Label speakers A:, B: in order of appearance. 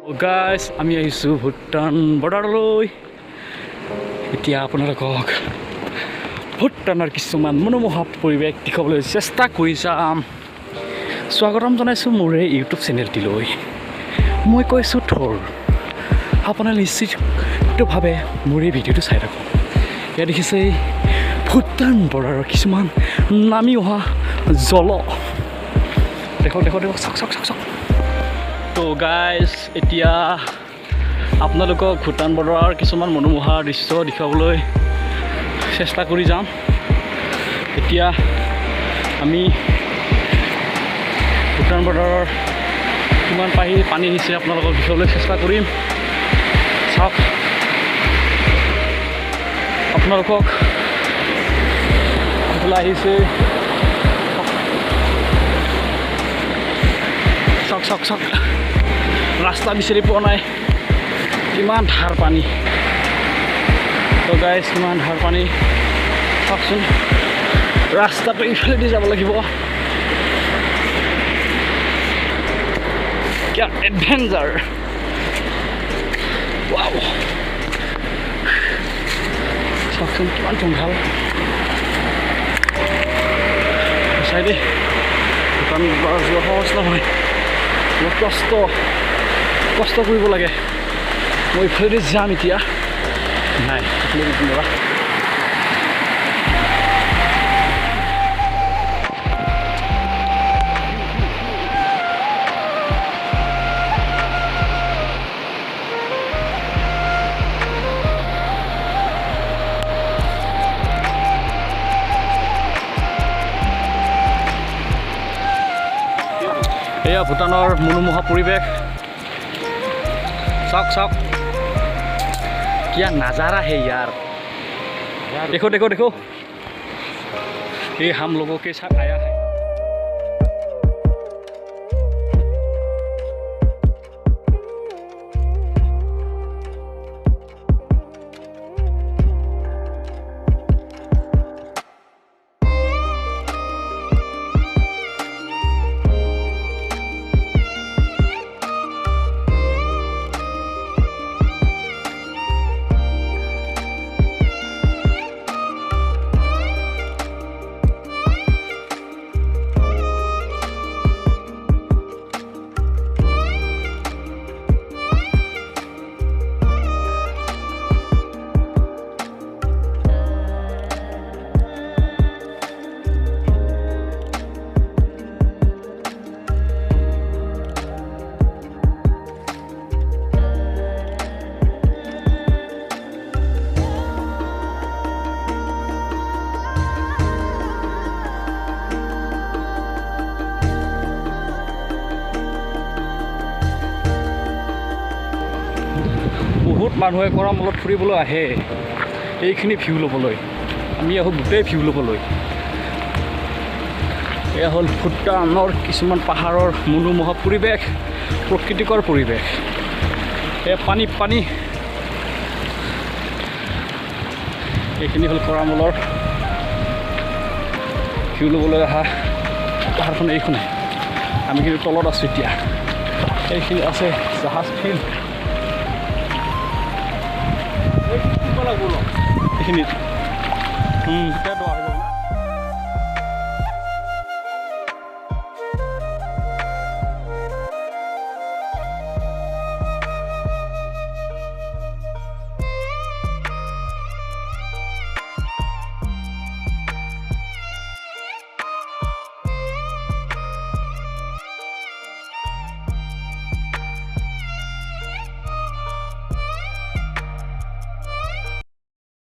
A: Guys আমি আহিছোঁ ভূটান বৰ্ডাৰলৈ। এতিয়া আপোনালোকক ভূটানৰ কিছুমান মনোমোহা পৰিৱেশ দেখুৱাবলৈ চেষ্টা কৰি যাম। স্বাগতম জনাইছোঁ মোৰ এই ইউটিউব চেনেলটিলৈ। মই কৈছোঁ থৰ, আপোনালোকে নিশ্চিতভাৱে মোৰ এই ভিডিঅ'টো চাই থাকক। ইয়াত দেখিছে ভূটান বৰ্ডাৰৰ কিছুমান নামি অহা জল। দেখক চাওক। তো গাইজ এতিয়া আপোনালোকক ভূটান বৰ্ডাৰৰ কিছুমান মনোমোহা দৃশ্য দেখুৱাবলৈ চেষ্টা কৰি যাম। এতিয়া আমি ভূটান বৰ্ডাৰৰ কিমান পানী আহিছে আপোনালোকক দেখুৱাবলৈ চেষ্টা কৰিম। চাওক, আপোনালোকক এইফালে আহিছে, চাওক ৰাস্তা বিচাৰি পোৱা নাই, কিমান ধাৰ পানী। তো গাইজ কিমান ধাৰ পানী চাওকচোন, ৰাস্তাটো ইফালেদি যাব লাগিব। কিয় এডভেঞ্চাৰ, ৱাও, চাওকচোন কিমান জংঘল চাই দেই। ভূটান যোৱা সহজ নহয়, বহুত কষ্ট কৰিব লাগে। মই ইফালেদি যাম এতিয়া, নাই ইফালেদি ল'ৰা। এয়া ভূটানৰ মনোমোহা পৰিৱেশ, চাওক क्या नज़ारा है यार। देखो ये हम लोगों के साथ आया है। বহুত মানুহে কৰামলত ফুৰিবলৈ আহে এইখিনি ভিউ ল'বলৈ। আমি আহোঁ গোটেই ভিউ ল'বলৈ। এয়া হ'ল ভূটানৰ কিছুমান পাহাৰৰ মনোমোহা পৰিৱেশ, প্ৰকৃতিকৰ পৰিৱেশ। এয়া পানী এইখিনি হ'ল কৰামলৰ ভিউ ল'বলৈ অহা পাহাৰখন। এইখনে আমি কিন্তু তলত আছোঁ এতিয়া। এইখিনি আছে জাহাজ ফিল্ড, এইখিনিত